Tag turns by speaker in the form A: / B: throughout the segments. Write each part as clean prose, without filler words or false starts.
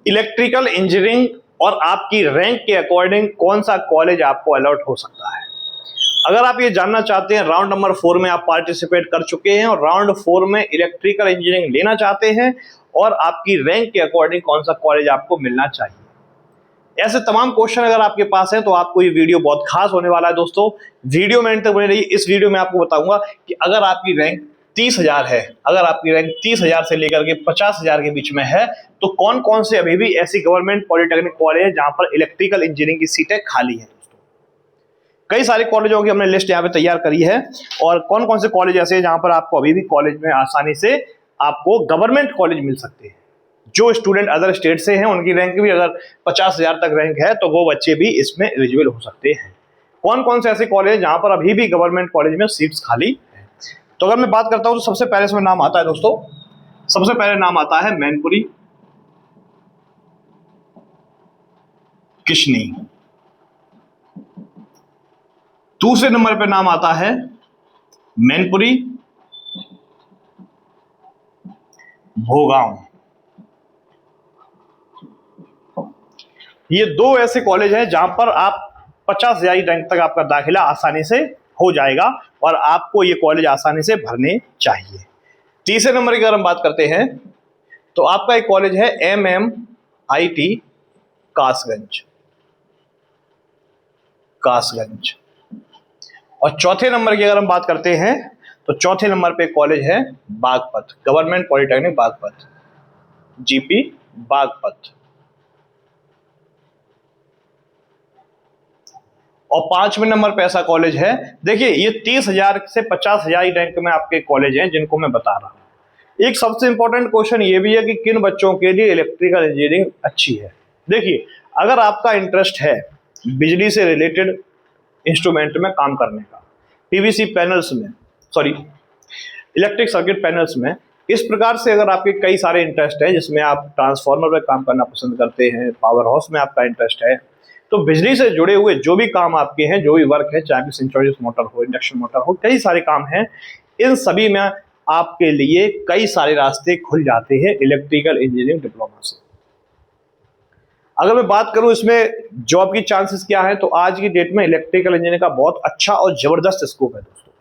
A: Electrical engineering और आपकी rank के अकॉर्डिंग कौन सा कॉलेज आपको अलॉट हो सकता है। अगर आप ये जानना चाहते हैं, राउंड नंबर 4 में आप पार्टिसिपेट कर चुके हैं और राउंड 4 में इलेक्ट्रिकल इंजीनियरिंग लेना चाहते हैं और आपकी रैंक के अकॉर्डिंग कौन सा कॉलेज आपको मिलना चाहिए, ऐसे तमाम क्वेश्चन अगर आपके पास है तो आपको ये वीडियो बहुत खास होने वाला है दोस्तों। वीडियो में तक बने रहिए। इस वीडियो में आपको बताऊंगा कि अगर आपकी रैंक 30,000 है, अगर आपकी रैंक 30,000 से लेकर के 50,000 के बीच में है, तो कौन कौन से अभी भी ऐसी गवर्नमेंट पॉलिटेक्निक कॉलेज है जहां पर इलेक्ट्रिकल इंजीनियरिंग की सीटें खाली हैं। कई सारे कॉलेजों की हमने लिस्ट यहाँ पे तैयार करी है और कौन कौन से कॉलेज ऐसे हैं जहां पर आपको अभी भी कॉलेज में आसानी से आपको गवर्नमेंट कॉलेज मिल सकते हैं। जो स्टूडेंट अदर स्टेट से हैं उनकी रैंक भी अगर 50,000 तक रैंक है तो वो बच्चे भी इसमें एलिजिबल हो सकते हैं। कौन कौन से ऐसे कॉलेज जहां पर अभी भी गवर्नमेंट कॉलेज में सीट्स खाली है। तो अगर मैं बात करता हूं तो सबसे पहले इसमें नाम आता है दोस्तों, सबसे पहले नाम आता है मैनपुरी किशनी। दूसरे नंबर पे नाम आता है मैनपुरी भोगांव। ये दो ऐसे कॉलेज हैं जहां पर आप 50,000 रैंक तक आपका दाखिला आसानी से हो जाएगा और आपको ये कॉलेज आसानी से भरने चाहिए। तीसरे नंबर की अगर हम बात करते हैं तो आपका एक कॉलेज है MMIT कासगंज। और चौथे नंबर की अगर हम बात करते हैं तो चौथे नंबर पे कॉलेज है Baghpat, government polytechnic Baghpat, GP Baghpat. और 5वें नंबर पे ऐसा कॉलेज है, देखिए ये 30,000 से 50,000 रैंक में आपके कॉलेज हैं जिनको मैं बता रहा हूं। एक सबसे इंपॉर्टेंट क्वेश्चन ये भी है कि किन बच्चों के लिए इलेक्ट्रिकल इंजीनियरिंग अच्छी है। देखिए अगर आपका इंटरेस्ट है बिजली से रिलेटेड इंस्ट्रूमेंट में काम करने का, PVC पैनल्स में, सॉरी इलेक्ट्रिक सर्किट पैनल्स में, इस प्रकार से अगर आपके कई सारे इंटरेस्ट है जिसमें आप ट्रांसफार्मर में काम करना पसंद करते हैं, पावर हाउस में आपका इंटरेस्ट है, तो बिजली से जुड़े हुए जो भी काम आपके हैं, जो भी वर्क है, चाहे सिंक्रोनस मोटर हो, इंडक्शन मोटर हो, कई सारे काम हैं, इन सभी में आपके लिए कई सारे रास्ते खुल जाते हैं इलेक्ट्रिकल इंजीनियरिंग डिप्लोमा से। अगर मैं बात करूं इसमें जॉब की चांसेस क्या है, तो आज की डेट में इलेक्ट्रिकल इंजीनियरिंग का बहुत अच्छा और जबरदस्त स्कोप है दोस्तों।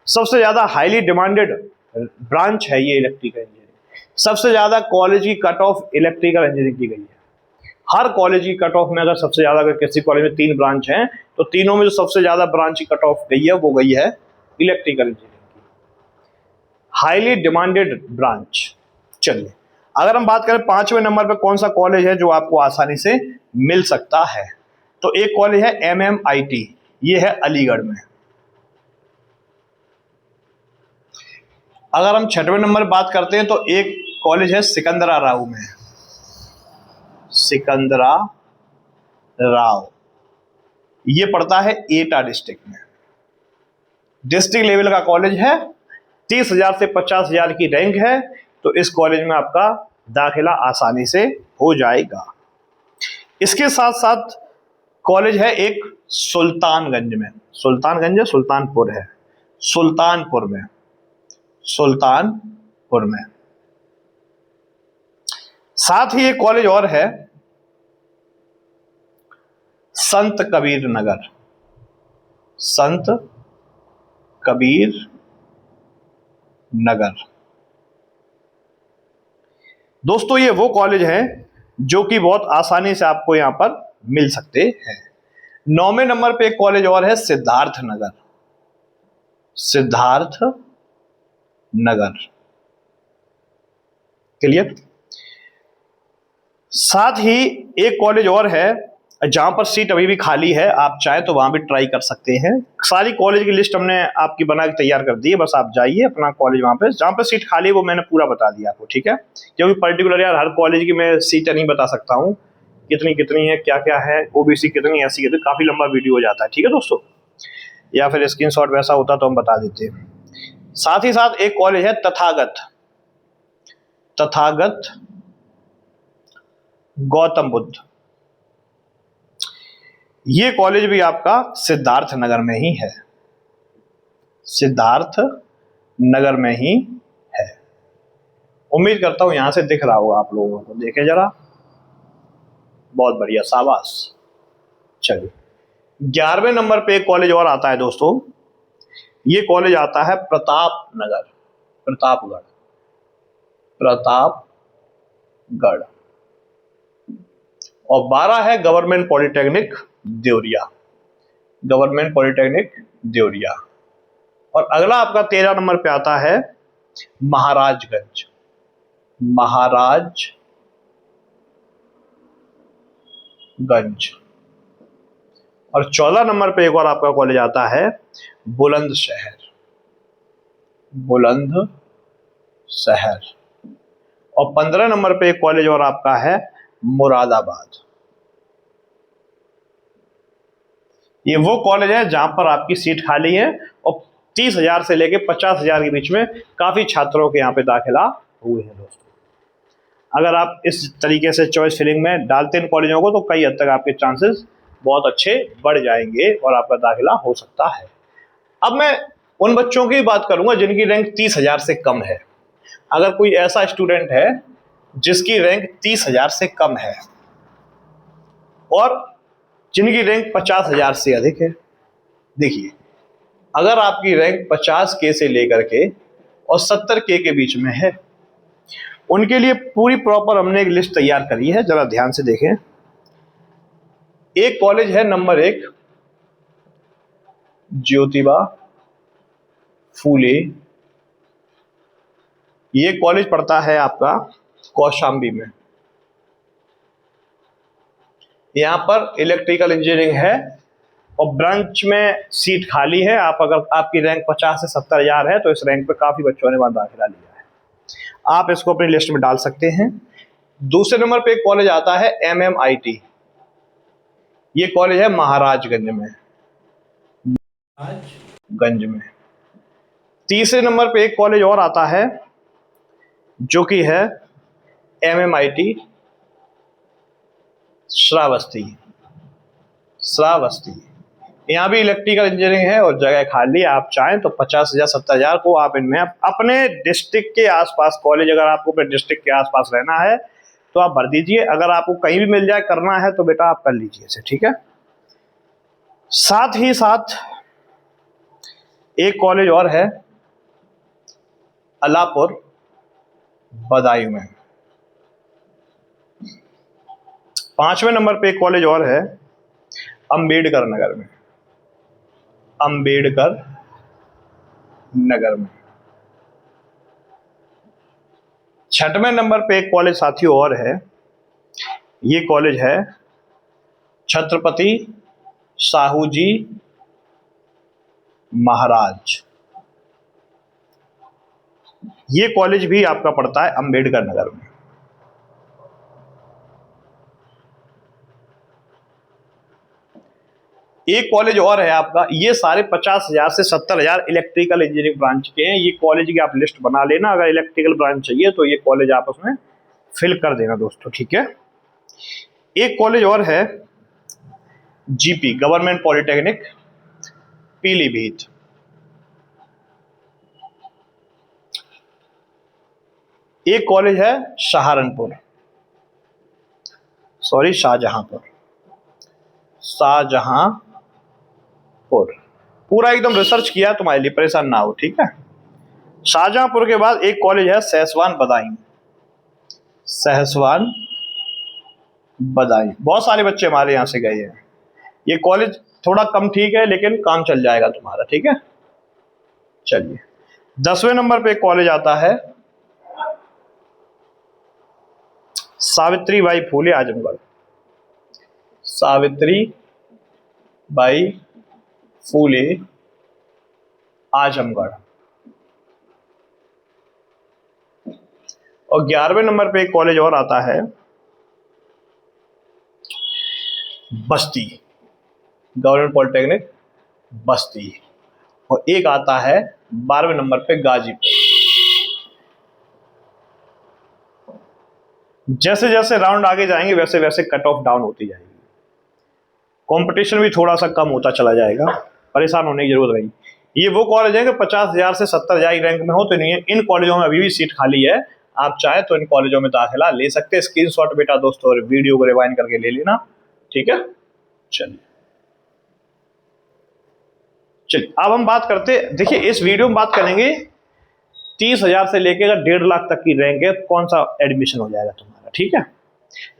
A: सबसे ज्यादा हाईली डिमांडेड ब्रांच है ये इलेक्ट्रिकल इंजीनियरिंग। सबसे ज्यादा कॉलेज की कट ऑफ इलेक्ट्रिकल इंजीनियरिंग की गई है। हर कॉलेज की कट ऑफ में अगर सबसे ज्यादा, अगर किसी कॉलेज में 3 ब्रांच हैं तो तीनों में जो सबसे ज्यादा ब्रांच की कट ऑफ गई है वो गई है इलेक्ट्रिकल इंजीनियरिंग की, हाईली डिमांडेड ब्रांच। चलिए अगर हम बात करें 5वें नंबर पे कौन सा कॉलेज है जो आपको आसानी से मिल सकता है, तो एक कॉलेज है MMIT, ये है अलीगढ़ में। अगर हम 6वें नंबर बात करते हैं तो एक कॉलेज है सिकंदरा राव में, सिकंदरा राव, ये पड़ता है एटा डिस्ट्रिक्ट में। डिस्ट्रिक्ट लेवल का कॉलेज है, 30,000 से 50,000 की रैंक है, तो इस कॉलेज में आपका दाखिला आसानी से हो जाएगा। इसके साथ साथ कॉलेज है एक सुल्तानगंज में, सुल्तानगंज है, सुल्तानपुर है, सुल्तानपुर में। साथ ही एक कॉलेज और है संत कबीर नगर, संत कबीर नगर। दोस्तों ये वो कॉलेज है जो कि बहुत आसानी से आपको यहां पर मिल सकते हैं। 9वें नंबर पे एक कॉलेज और है सिद्धार्थ नगर, सिद्धार्थ नगर, क्लियर। साथ ही एक कॉलेज और है जहां पर सीट अभी भी खाली है, आप चाहे तो वहां भी ट्राई कर सकते हैं। सारी कॉलेज की लिस्ट हमने आपकी बना के तैयार कर दी है, बस आप जाइए अपना कॉलेज वहां पे जहां पर सीट खाली है वो मैंने पूरा बता दिया आपको, ठीक है। क्योंकि पर्टिकुलर यार हर कॉलेज की मैं सीट नहीं बता सकता हूँ, कितनी कितनी है, क्या क्या है, OBC कितनी, SC कितनी, काफी लंबा वीडियो हो जाता है, ठीक है दोस्तों। या फिर स्क्रीनशॉट वैसा होता तो हम बता देते। साथ ही साथ एक कॉलेज है तथागत गौतम बुद्ध, ये कॉलेज भी आपका सिद्धार्थ नगर में ही है, सिद्धार्थ नगर में ही है। उम्मीद करता हूं यहां से दिख रहा होगा आप लोगों को, देखें जरा, बहुत बढ़िया, शाबाश। चलिए 11वें नंबर पे एक कॉलेज और आता है दोस्तों, ये कॉलेज आता है प्रतापनगर, प्रतापगढ़, प्रतापगढ़। और 12 है government polytechnic Deoria, government polytechnic Deoria. और अगला आपका 13 नंबर पे आता है महाराजगंज, महाराजगंज। और 14 नंबर पे एक और आपका कॉलेज आता है बुलंदशहर, बुलंदशहर। और 15 नंबर पे एक कॉलेज और आपका है मुरादाबाद। ये वो कॉलेज है जहां पर आपकी सीट खाली है और 30,000 से लेके 50,000 के बीच में काफी छात्रों के यहाँ पे दाखिला हुए हैं दोस्तों। अगर आप इस तरीके से चॉइस फिलिंग में डालते हैं कॉलेजों को तो कई हद तक आपके चांसेस बहुत अच्छे बढ़ जाएंगे और आपका दाखिला हो सकता है। अब मैं उन बच्चों की बात करूंगा जिनकी रैंक 30,000 से कम है। अगर कोई ऐसा स्टूडेंट है जिसकी रैंक 30,000 से कम है और जिनकी रैंक 50,000 से अधिक है, देखिए अगर आपकी रैंक 50K से लेकर के और 70K के बीच में है, उनके लिए पूरी प्रॉपर हमने एक लिस्ट तैयार करी है, जरा ध्यान से देखें। एक कॉलेज है नंबर 1 ज्योतिबा फूले, ये कॉलेज पड़ता है आपका कौशाम्बी में। यहां पर इलेक्ट्रिकल इंजीनियरिंग है और ब्रांच में सीट खाली है। आप अगर आपकी रैंक 50 से 70,000 है तो इस रैंक पे काफी बच्चों ने वहां दाखिला लिया है, आप इसको अपनी लिस्ट में डाल सकते हैं। दूसरे नंबर पे एक कॉलेज आता है MMIT, ये कॉलेज है महाराजगंज में, गंज में। तीसरे नंबर पे एक कॉलेज और आता है जो कि है MMIT श्रावस्ती, श्रावस्ती। यहाँ भी इलेक्ट्रिकल इंजीनियरिंग है और जगह खाली। आप चाहें तो 50,000 70,000 को आप इनमें अपने डिस्ट्रिक्ट के आसपास कॉलेज, अगर आपको अपने डिस्ट्रिक्ट के आसपास रहना है तो आप भर दीजिए। अगर आपको कहीं भी मिल जाए करना है तो बेटा आप कर लीजिए इसे, ठीक है। साथ ही साथ एक कॉलेज और है अलापुर बदायूं में। 5वें नंबर पे एक कॉलेज और है अंबेडकर नगर में, अंबेडकर नगर में। 6वें नंबर पे एक कॉलेज साथियों और है, ये कॉलेज है छत्रपति साहू जी महाराज। ये कॉलेज भी आपका पड़ता है अंबेडकर नगर में। एक कॉलेज और है आपका, ये सारे 50,000 से 70,000 इलेक्ट्रिकल इंजीनियरिंग ब्रांच के हैं। ये कॉलेज की आप लिस्ट बना लेना, अगर इलेक्ट्रिकल ब्रांच चाहिए तो ये कॉलेज आप उसमें फिल कर देना दोस्तों, ठीक है। एक कॉलेज और है GP गवर्नमेंट पॉलिटेक्निक पीलीभीत। एक कॉलेज है सहारनपुर, सॉरी शाहजहांपुर, शाहजहांपुर। पूरा एकदम रिसर्च किया तुम्हारे लिए, परेशान ना हो, ठीक है। शाहजहांपुर के बाद एक कॉलेज है सहसवान बदायूं, सहसवान बदायूं। बहुत सारे बच्चे हमारे यहां से गए हैं। ये कॉलेज थोड़ा कम ठीक है लेकिन काम चल जाएगा तुम्हारा, ठीक है। चलिए 10वें नंबर पे एक कॉलेज आता है सावित्रीबाई फूले आजमगढ़, सावित्रीबाई फूले आजमगढ़। और 11वें नंबर पे एक कॉलेज और आता है बस्ती गवर्नमेंट पॉलिटेक्निक बस्ती। और एक आता है 12वें नंबर पे गाजीपुर। जैसे जैसे राउंड आगे जाएंगे वैसे वैसे कट ऑफ डाउन होती जाएगी, कंपटीशन भी थोड़ा सा कम होता चला जाएगा, परेशान होने की जरूरत नहीं। ये वो कॉलेज है कि 50,000 से 70,000 रैंक में हो तो नहीं है। इन कॉलेजों में अभी भी सीट खाली है, आप चाहे तो इन कॉलेजों में दाखिला ले सकते हैं। स्क्रीनशॉट बेटा दोस्तों और वीडियो को रिवाइंड करके ले लेना, ठीक है। चलिए अब हम बात करते, देखिए इस वीडियो में बात करेंगे 30,000 से लेकर अगर 1.5 लाख तक की रैंक है कौन सा एडमिशन हो जाएगा तुम्हारा, ठीक है।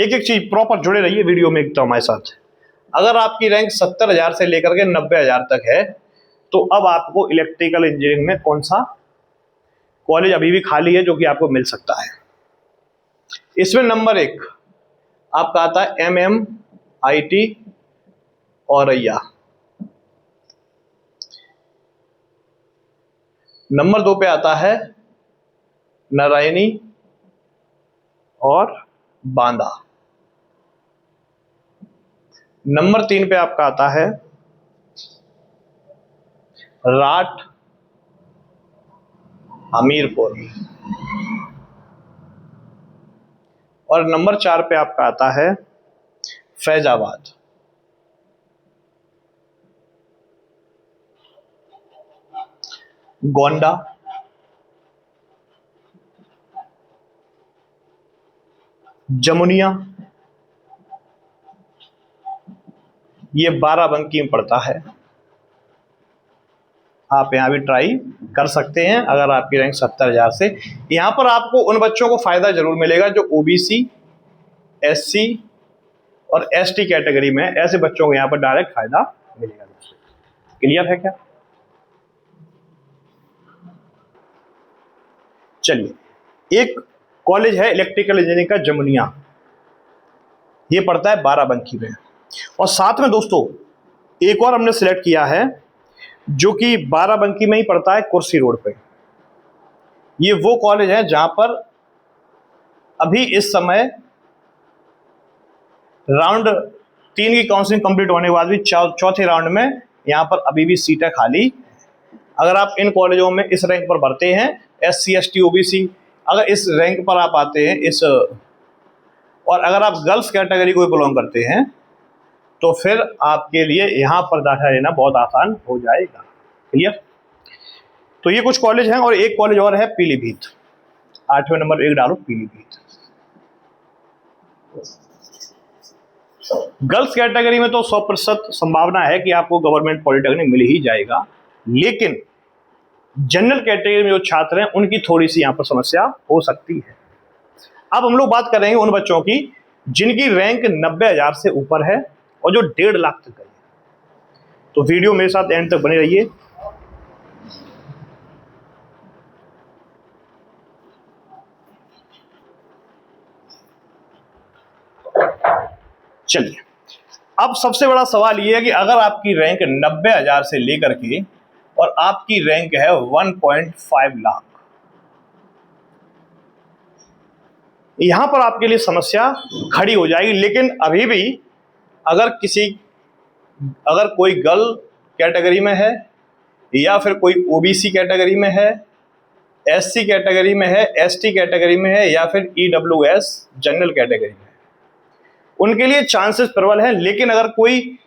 A: एक एक चीज प्रॉपर जुड़े रहिए वीडियो में एकदम हमारे साथ। अगर आपकी रैंक 70,000 से लेकर के 90,000 तक है तो अब आपको इलेक्ट्रिकल इंजीनियरिंग में कौन सा कॉलेज अभी भी खाली है जो कि आपको मिल सकता है। इसमें नंबर 1 आपका आता है MMIT औरैया। नंबर 2 पे आता है नारायणी और बांदा। नंबर 3 पे आपका आता है राट हमीरपुर। और नंबर 4 पे आपका आता है फैजाबाद। गोंडा, जमुनिया, ये बाराबंकी में पड़ता है। आप यहां भी ट्राई कर सकते हैं अगर आपकी रैंक 70,000 से। यहां पर आपको उन बच्चों को फायदा जरूर मिलेगा जो OBC, SC और ST कैटेगरी में, ऐसे बच्चों को यहां पर डायरेक्ट फायदा मिलेगा। क्लियर है क्या? चलिए एक कॉलेज है इलेक्ट्रिकल इंजीनियरिंग का जमुनिया, ये पड़ता है बाराबंकी में। और साथ में दोस्तों एक और हमने सिलेक्ट किया है जो कि बाराबंकी में ही पड़ता है, कुर्सी रोड पे। ये वो कॉलेज है जहां पर अभी इस समय राउंड 3 की काउंसलिंग कंप्लीट होने के बाद भी चौथे राउंड में यहां पर अभी भी सीटें खाली। अगर आप इन कॉलेजों में इस रैंक पर भरते हैं, SC ST OBC, अगर इस रैंक पर आप आते हैं इस, और अगर आप गर्ल्स कैटेगरी को बिलोंग करते हैं तो फिर आपके लिए यहां पर दाखिला लेना बहुत आसान हो जाएगा। क्लियर? तो ये कुछ कॉलेज हैं। और एक कॉलेज और है पीलीभीत, 8वें नंबर 1 डालो पीलीभीत। गर्ल्स कैटेगरी में तो 100% संभावना है कि आपको गवर्नमेंट पॉलिटेक्निक मिल ही जाएगा, लेकिन जनरल कैटेगरी में जो छात्र हैं उनकी थोड़ी सी यहां पर समस्या हो सकती है। अब हम लोग बात करेंगे उन बच्चों की जिनकी रैंक 90,000 से ऊपर है और जो 1.5 लाख तक है। तो वीडियो मेरे साथ एंड तक बने रहिए। चलिए अब सबसे बड़ा सवाल यह है कि अगर आपकी रैंक 90,000 से लेकर के और आपकी रैंक है 1.5 लाख, यहां पर आपके लिए समस्या खड़ी हो जाएगी। लेकिन अभी भी अगर कोई गर्ल कैटेगरी में है या फिर कोई OBC कैटेगरी में है, SC कैटेगरी में है, ST कैटेगरी में है या फिर EWS जनरल कैटेगरी में, उनके लिए चांसेस प्रबल हैं। लेकिन अगर कोई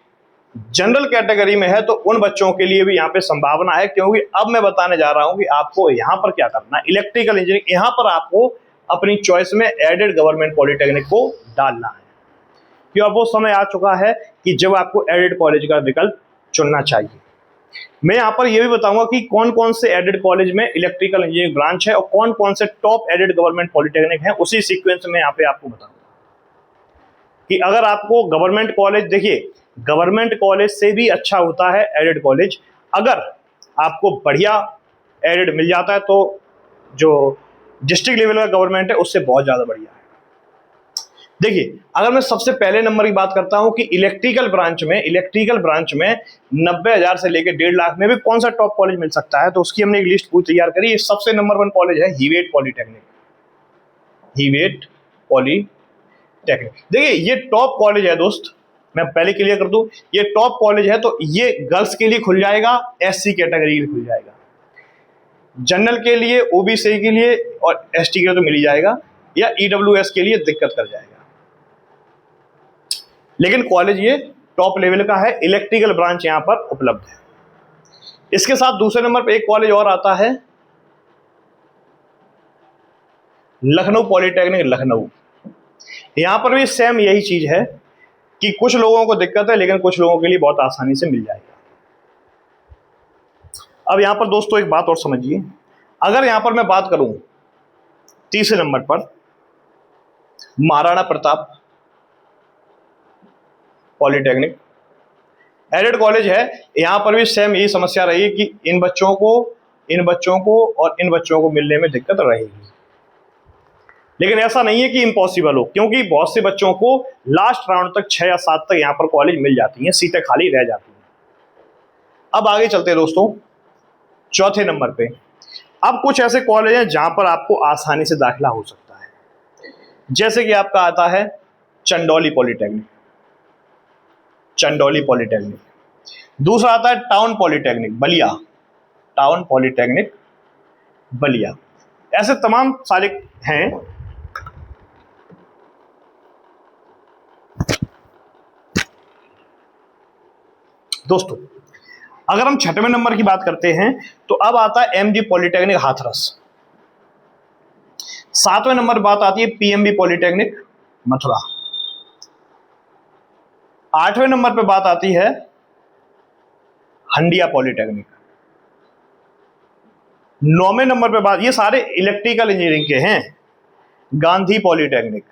A: जनरल कैटेगरी में है तो उन बच्चों के लिए भी यहाँ पे संभावना है, क्योंकि अब मैं बताने जा रहा हूं कि आपको यहाँ पर क्या करना है। इलेक्ट्रिकल इंजीनियरिंग, यहाँ पर आपको अपनी चॉइस में एडेड गवर्नमेंट पॉलिटेक्निक को डालना है, क्योंकि अब वो समय आ चुका है कि जब आपको एडेड कॉलेज का विकल्प चुनना चाहिए। मैं यहाँ पर यह भी बताऊंगा कि कौन कौन से एडेड कॉलेज में इलेक्ट्रिकल इंजीनियरिंग ब्रांच है और कौन कौन से टॉप एडेड गवर्नमेंट पॉलिटेक्निक है, उसी सीक्वेंस में यहाँ पे आपको बताऊंगा कि अगर आपको गवर्नमेंट कॉलेज, देखिए गवर्नमेंट कॉलेज से भी अच्छा होता है एडेड कॉलेज। अगर आपको बढ़िया एडेड मिल जाता है तो जो डिस्ट्रिक्ट लेवल का गवर्नमेंट है उससे बहुत ज्यादा बढ़िया है। देखिए अगर मैं सबसे पहले नंबर की बात करता हूं कि इलेक्ट्रिकल ब्रांच में 90,000 से लेकर 1.5 लाख में भी कौन सा टॉप कॉलेज मिल सकता है, तो उसकी हमने एक लिस्ट पूरी तैयार करी। सबसे नंबर 1 कॉलेज है हीवेट पॉलिटेक्निक। देखिए ये टॉप कॉलेज है दोस्त, मैं पहले क्लियर कर दूं, ये टॉप कॉलेज है। तो ये गर्ल्स के लिए खुल जाएगा, SC कैटेगरी के लिए खुल जाएगा, जनरल के लिए, OBC के लिए और ST के लिए तो मिल ही जाएगा, या EWS के लिए दिक्कत कर जाएगा। लेकिन कॉलेज ये टॉप लेवल का है, इलेक्ट्रिकल ब्रांच यहां पर उपलब्ध है। इसके साथ दूसरे नंबर पे एक कॉलेज और आता है लखनऊ पॉलिटेक्निक लखनऊ, यहां पर भी सेम यही चीज है कि कुछ लोगों को दिक्कत है लेकिन कुछ लोगों के लिए बहुत आसानी से मिल जाएगा। अब यहां पर दोस्तों एक बात और समझिए, अगर यहां पर मैं बात करूं तीसरे नंबर पर Maharana Pratap polytechnic added college है, यहां पर भी सेम यही समस्या रही कि इन बच्चों को और इन बच्चों को मिलने में दिक्कत रहेगी। लेकिन ऐसा नहीं है कि इम्पॉसिबल हो, क्योंकि बहुत से बच्चों को लास्ट राउंड तक 6 या 7 तक यहां पर कॉलेज मिल जाती हैं, सीटें खाली रह जाती हैं। अब आगे चलते हैं दोस्तों चौथे नंबर पे। अब कुछ ऐसे कॉलेज हैं जहां पर आपको आसानी से दाखिला हो सकता है, जैसे कि आपका आता है चंदौली पॉलिटेक्निक, चंदौली पॉलिटेक्निक। दूसरा आता है town polytechnic Ballia, town polytechnic Ballia. ऐसे तमाम सारे हैं। दोस्तों अगर हम छठवें नंबर की बात करते हैं तो अब आता है एमजी पॉलिटेक्निक हाथरस। सातवें नंबर बात आती है पीएमबी पॉलिटेक्निक मथुरा। आठवें नंबर पे बात आती है हंडिया पॉलिटेक्निक। नौवें नंबर पे बात, ये सारे इलेक्ट्रिकल इंजीनियरिंग के हैं, गांधी पॉलिटेक्निक।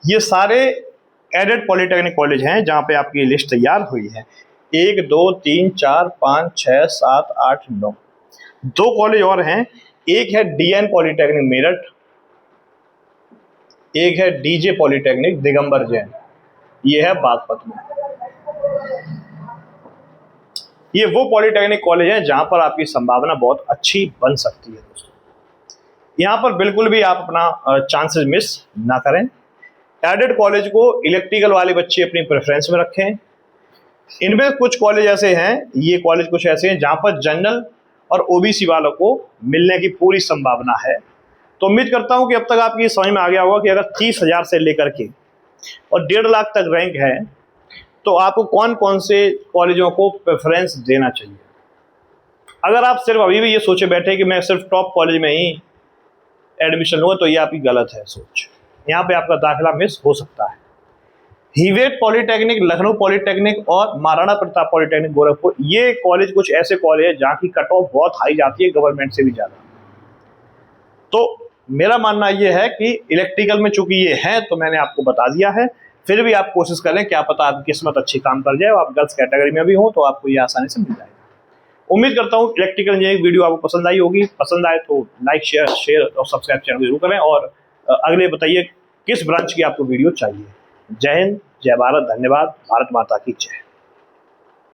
A: ये सारे एडेड पॉलिटेक्निक कॉलेज हैं जहां पे आपकी लिस्ट तैयार हुई है। 1 2 3 4 5 6 7 8 9, 2 कॉलेज और हैं। एक है डीएन पॉलिटेक्निक मेरठ, एक है डीजे पॉलिटेक्निक दिगंबर जैन, ये है बागपत में। ये वो पॉलिटेक्निक कॉलेज हैं जहां पर आपकी संभावना बहुत अच्छी बन सकती है दोस्तों। यहां पर बिल्कुल भी आप अपना चांसेस मिस ना करें। एडेड कॉलेज को इलेक्ट्रिकल वाले बच्चे अपनी प्रेफरेंस में रखें। इनमें कुछ कॉलेज ऐसे हैं, ये कॉलेज कुछ ऐसे हैं जहां पर जनरल और ओबीसी वालों को मिलने की पूरी संभावना है। तो उम्मीद करता हूं कि अब तक आपकी समझ में आ गया होगा कि अगर 30,000 से लेकर के और 1.5 लाख तक रैंक है तो आपको कौन कौन से कॉलेजों को प्रेफरेंस देना चाहिए। अगर आप सिर्फ अभी भी ये सोचे बैठे कि मैं सिर्फ टॉप कॉलेज में ही एडमिशन लूँगा तो ये आपकी गलत है सोच। यहाँ पे आपका दाखिला मिस हो सकता है। हीवेट पॉलिटेक्निक, लखनऊ पॉलिटेक्निक और महाराणा प्रताप पॉलिटेक्निक गोरखपुर, ये कॉलेज कुछ ऐसे कॉलेज है जहाँ की कट ऑफ बहुत हाई जाती है, गवर्नमेंट से भी ज़्यादा। तो मेरा मानना ये है कि इलेक्ट्रिकल में चूंकि ये है तो मैंने आपको बता दिया है, फिर भी आप कोशिश करें, क्या पता आपकी किस्मत अच्छी काम कर जाए और आप गर्ल्स कैटेगरी में भी हो तो आपको ये आसानी से मिल जाएगा। उम्मीद करता हूँ इलेक्ट्रिकल इंजीनियरिंग वीडियो आपको पसंद आई होगी। पसंद आए तो लाइक शेयर और सब्सक्राइब चैनल जरूर करें और अगले बताइए किस ब्रांच की आपको वीडियो चाहिए। जय हिंद, जय भारत, धन्यवाद। भारत माता की जय।